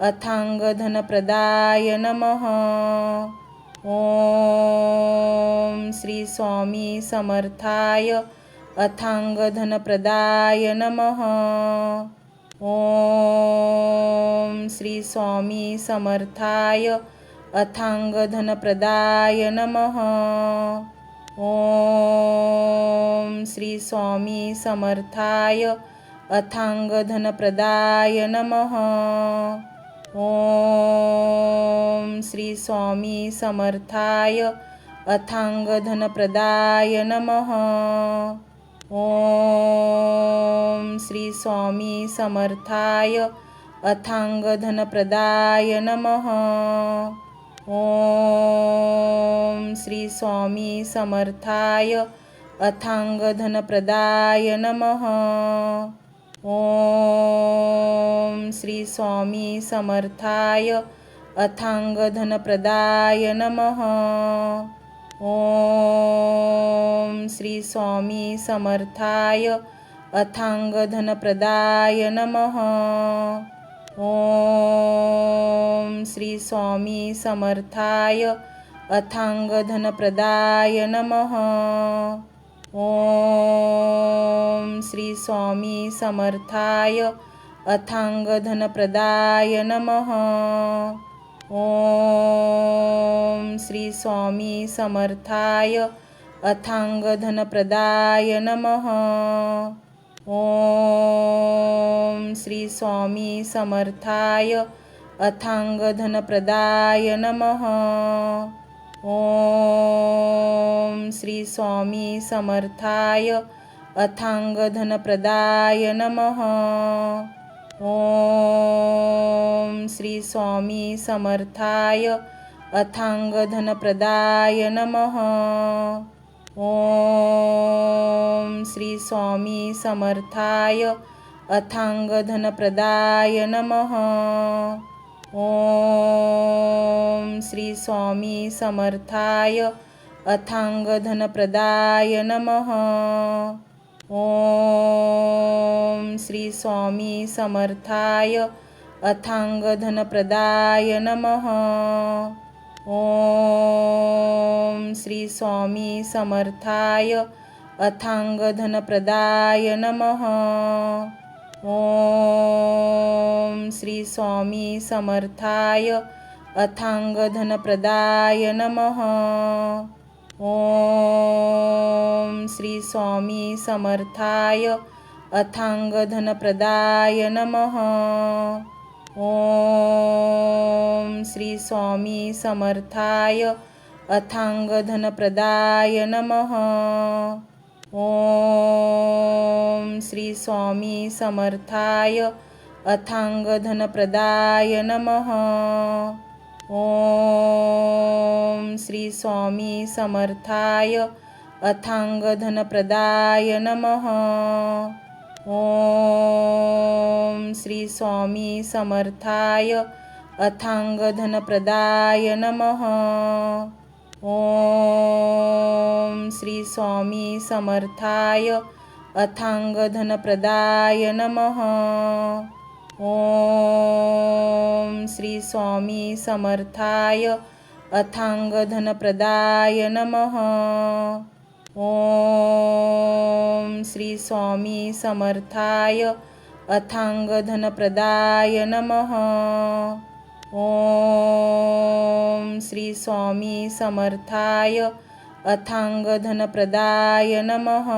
S1: अथांग धनप्रदाय नमः। ओम श्री स्वामी समर्थाय अथांग धनप्रदाय नमः। ओम श्री स्वामी समर्थाय अथांग धनप्रदाय नमः। ओम श्री स्वामी समर्थाय अथांग धनप्रदाय नमः। ओम श्री स्वामी समर्थाय अथांग धनप्रदाय नमः। ओम श्री स्वामी समर्थाय अथांग धनप्रदाय नमः। ओम श्री स्वामी समर्थाय अथांग धनप्रदाय नमः। ओम श्री स्वामी समर्थाय अथांग धनप्रदाय नमः। ओम श्री स्वामी समर्थाय अथांग धनप्रदाय नमः। ओम श्री स्वामी समर्थाय अथांग धनप्रदाय नमः। ओम श्री स्वामी समर्थाय अथांग धनप्रदाय नमः। ओम श्री स्वामी समर्थाय अथांग धनप्रदाय नमः। ओम श्री स्वामी समर्थाय अथांग धनप्रदाय नमः। ओम श्री स्वामी समर्थाय अथांग धनप्रदाय नमः। ओम श्री स्वामी समर्थाय अथांग धनप्रदाय नमः। ओम श्री स्वामी समर्थाय अथांग धनप्रदाय नमः। ओम श्री स्वामी समर्थाय अथांग धनप्रदाय नमः। ओम श्री स्वामी समर्थाय अथांग धनप्रदाय नमः। ओम श्री स्वामी समर्थाय अथांग धनप्रदाय नमः। ओम श्री स्वामी समर्थाय अथांग धनप्रदाय नमः। ओम श्री स्वामी समर्थाय अथांग धनप्रदाय नमः। ओम श्री स्वामी समर्थाय अथांग धनप्रदाय नमः। ओम श्री स्वामी समर्थाय अथांग धनप्रदाय नमः। ओम श्री स्वामी समर्थाय अथांग धनप्रदाय नमः। ओम श्री स्वामी समर्थाय अथांग धनप्रदाय नमः। ओम श्री स्वामी समर्थाय अथांग धनप्रदाय नमः। ओम श्री स्वामी समर्थाय अथांग धनप्रदाय नमः। ओम श्री स्वामी समर्थाय अथांग धनप्रदाय नमः। ओम श्री स्वामी समर्थाय अथांग धनप्रदाय नमः।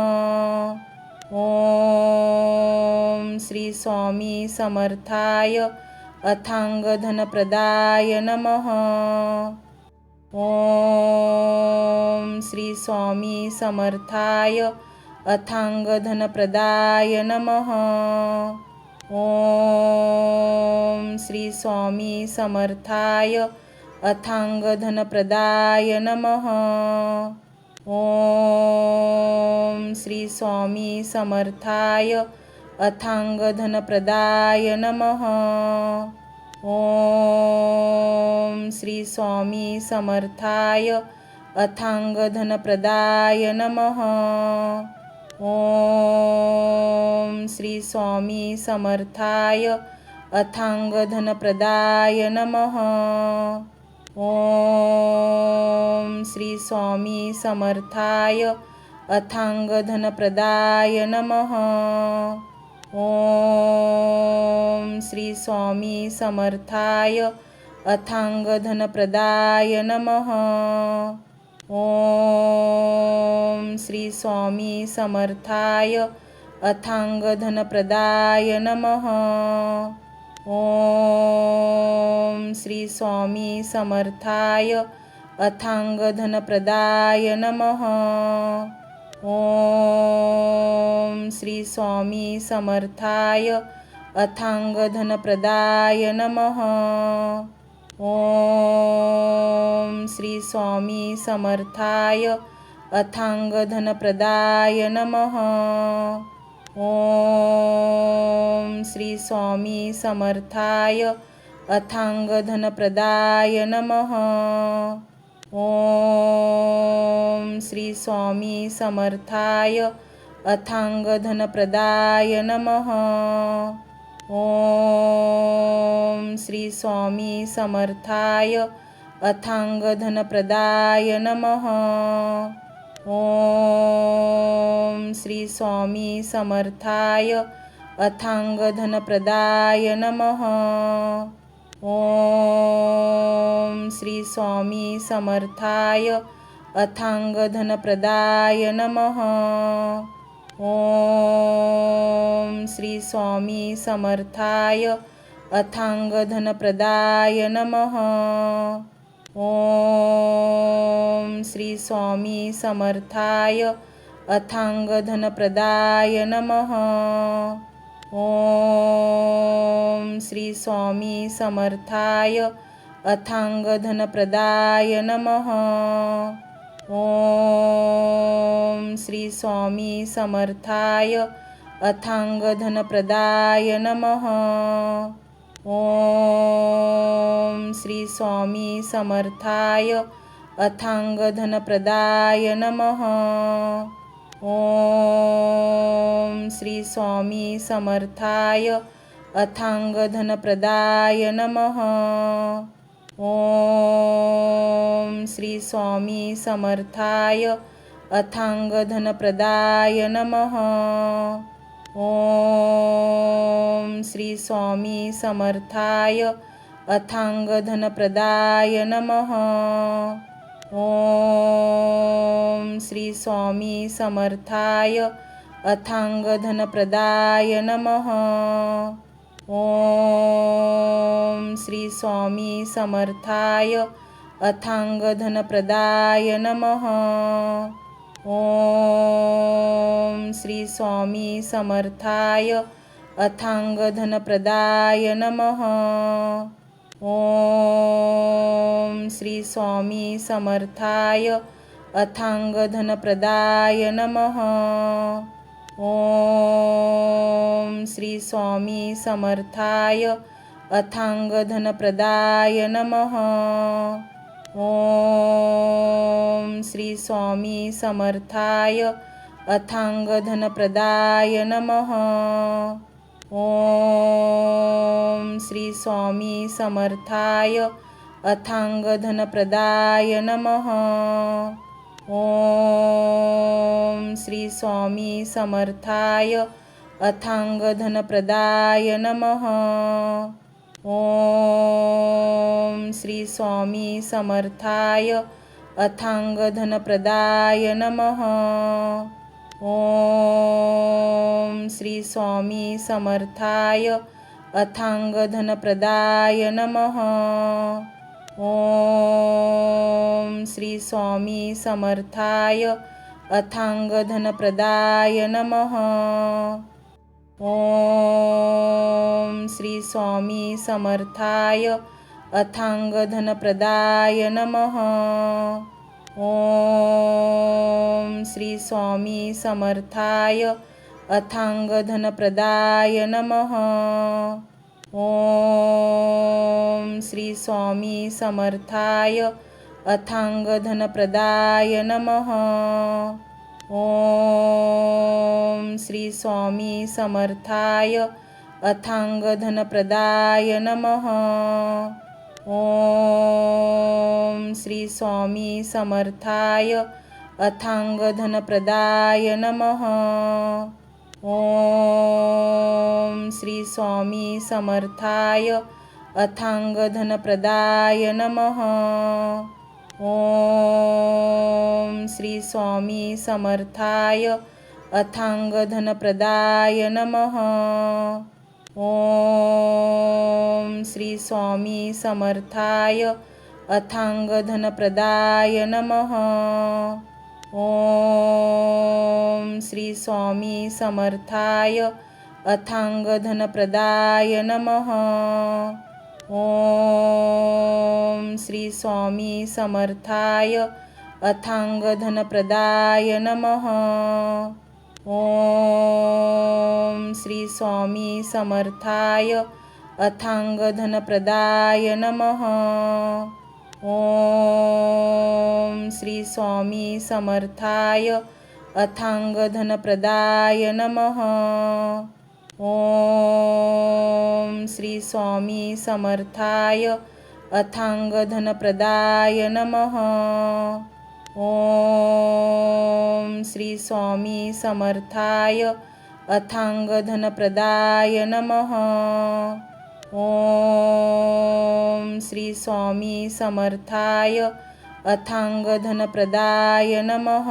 S1: ओम श्री स्वामी समर्थाय अथांग धनप्रदाय नमः। ओम श्री स्वामी समर्थाय अथांग धनप्रदाय नमः। ओम श्री स्वामी समर्थाय अथांग धनप्रदाय नमः। ओम श्री स्वामी समर्थाय अथांग धनप्रदाय नमः। ओम श्री स्वामी समर्थाय अथांग धनप्रदाय नमः। ओम श्री स्वामी समर्थाय अथांग धनप्रदाय नमः। ओम श्री स्वामी समर्थाय अथांग धनप्रदाय नमः। ओम श्री स्वामी समर्थाय अथांग धनप्रदाय नमः। ओम श्री स्वामी समर्थाय अथांग धनप्रदाय नमः। ओम श्री स्वामी समर्थाय अथांग धनप्रदाय नमः। ओम श्री स्वामी समर्थाय अथांग धनप्रदाय नमः। ओम श्री स्वामी समर्थाय अथांग धनप्रदाय नमः। ओम श्री स्वामी समर्थाय अथांग धनप्रदाय नमः। ओम श्री स्वामी समर्थाय अथांग धनप्रदाय नमः। ओम श्री स्वामी समर्थाय अथांग धनप्रदाय नमः। ओम श्री स्वामी समर्थाय अथांग धनप्रदाय नमः। ओम श्री स्वामी समर्थाय अथांग धनप्रदाय नमः। ओम श्री स्वामी समर्थाय अथांग धनप्रदाय नमः। ओम श्री स्वामी समर्थाय अथांग धनप्रदाय नमः। ओम श्री स्वामी समर्थाय अथांग धनप्रदाय नमः। ओम श्री स्वामी समर्थाय अथांग धनप्रदाय नमः। ओम श्री स्वामी समर्थाय अथांग धनप्रदाय नमः। ओम श्री स्वामी समर्थाय अथांग धनप्रदाय नमः। ओम श्री स्वामी समर्थाय अथांग धनप्रदाय नमः। ओम श्री स्वामी समर्थाय अथांग धनप्रदाय नमः। ओम श्री स्वामी समर्थाय अथांग धनप्रदाय नमः। ओम श्री स्वामी समर्थाय अथांग धनप्रदाय नमः। ओम श्री स्वामी समर्थाय अथांग धनप्रदाय नमः। ओम श्री स्वामी समर्थाय अथांग धनप्रदाय नमः। ओम श्री स्वामी समर्थाय अथांग धनप्रदाय नमः। ओम श्री स्वामी समर्थाय अथांग धनप्रदाय नमः। ओम श्री स्वामी समर्थाय अथांग धनप्रदाय नमः। ओम श्री स्वामी समर्थाय अथांग धनप्रदाय नमः। ओम श्री स्वामी समर्थाय अथांग धनप्रदाय नमः। ओम श्री स्वामी समर्थाय अथांग धनप्रदाय नमः। ओम श्री स्वामी समर्थाय अथांग धनप्रदाय नमः। ओम श्री स्वामी समर्थाय अथांग धनप्रदाय नमः। ओम श्री स्वामी समर्थाय अथांग धनप्रदाय नमः। ओम श्री स्वामी समर्थाय अथांग धनप्रदाय नमः। ओम श्री स्वामी समर्थाय अथांग धनप्रदाय नमः। ओम श्री स्वामी समर्थाय अथांग धनप्रदाय नमः। ओम श्री स्वामी समर्थाय अथांग धनप्रदाय नमः। ओम श्री स्वामी समर्थाय अथांग धनप्रदाय नमः। ओम श्री स्वामी समर्थाय अथांग धनप्रदाय नमः। ओम श्री स्वामी समर्थाय अथांग धनप्रदाय नमः। ओम श्री स्वामी समर्थाय अथांग धनप्रदाय नमः। ओम श्री स्वामी समर्थाय अथांग धनप्रदाय नमः। ओम श्री स्वामी समर्थाय अथांग धनप्रदाय नमः। ओम श्री स्वामी समर्थाय अथांग धनप्रदाय नमः। ओम श्री स्वामी समर्थाय अथांग धनप्रदाय नमः। ओम श्री स्वामी समर्थाय अथांग धनप्रदाय नमः।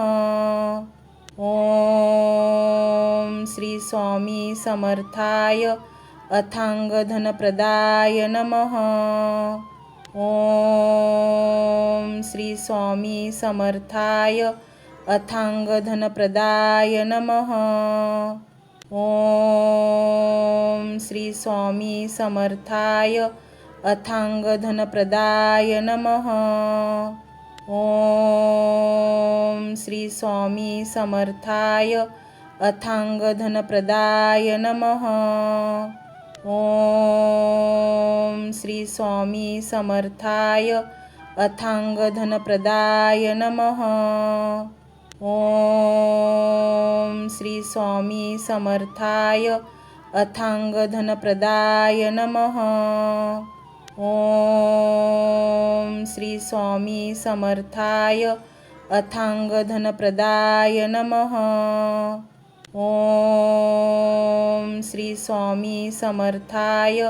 S1: ओम श्री स्वामी समर्थाय अथांग धनप्रदाय नमः। ओम श्री स्वामी समर्थाय अथांग धनप्रदाय नमः। ओम श्री स्वामी समर्थाय अथांग धनप्रदाय नमः। ओम श्री स्वामी समर्थाय अथांग धनप्रदाय नमः। ओम श्री स्वामी समर्थाय अथांग धनप्रदाय नमः। ओम श्री स्वामी समर्थाय अथांग धनप्रदाय नमः। ओम श्री स्वामी समर्थाय अथांग धनप्रदाय नमः। ओम श्री स्वामी समर्थाय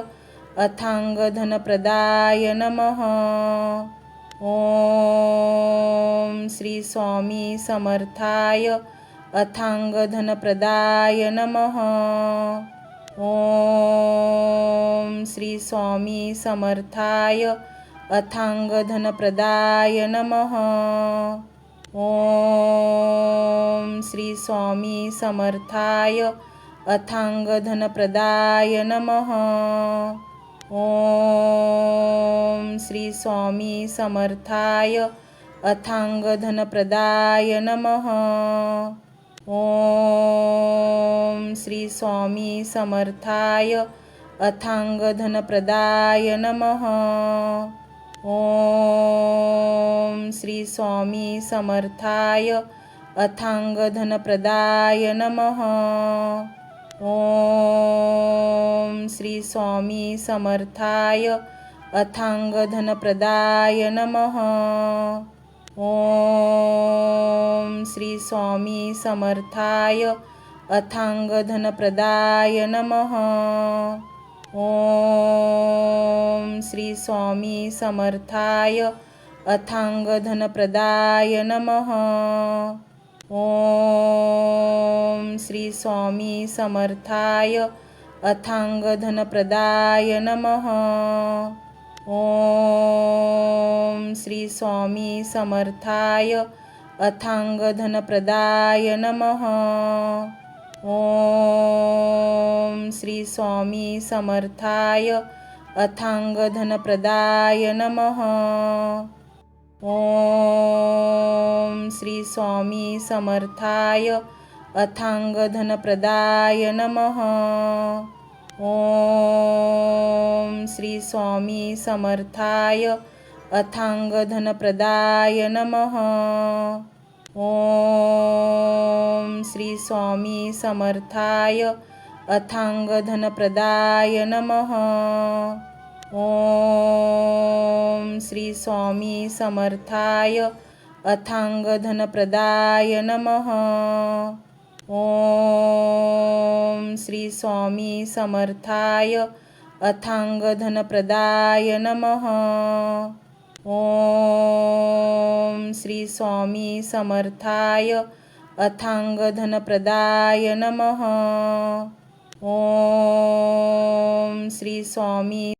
S1: अथांग धनप्रदाय नमः। ओम श्री स्वामी समर्थाय अथांग धनप्रदाय नमः। ओम श्री स्वामी समर्थाय अथांग धनप्रदाय नमः। ओम श्री स्वामी समर्थाय अथांग धनप्रदाय नमः। ओम श्री स्वामी समर्थाय अथांग धनप्रदाय नमः। ओम श्री स्वामी समर्थाय अथांग धनप्रदाय नमः। ओम श्री स्वामी समर्थाय अथांग धनप्रदाय नमः। ओम श्री स्वामी समर्थाय अथांग धनप्रदाय नमः। ओम श्री स्वामी समर्थाय अथांग धनप्रदाय नमः। ओम श्री स्वामी समर्थाय अथांग धनप्रदाय नमः। ओम श्री स्वामी समर्थाय अथांग धनप्रदाय नमः। ओम श्री स्वामी समर्थाय अथांग धनप्रदाय नमः। ओम श्री स्वामी समर्थाय अथांग धनप्रदाय नमः। ओम श्री स्वामी समर्थाय अथांग धनप्रदाय नमः। ओम श्री स्वामी समर्थाय अथांग धनप्रदाय नमः। ओम श्री स्वामी समर्थाय अथांग धनप्रदाय नमः। ओम श्री स्वामी समर्थाय अथांग धनप्रदाय नमः। ओम श्री स्वामी समर्थाय अथांग धनप्रदाय नमः। ओम श्री स्वामी समर्थाय अथांग धनप्रदाय नमः। ओम श्री स्वामी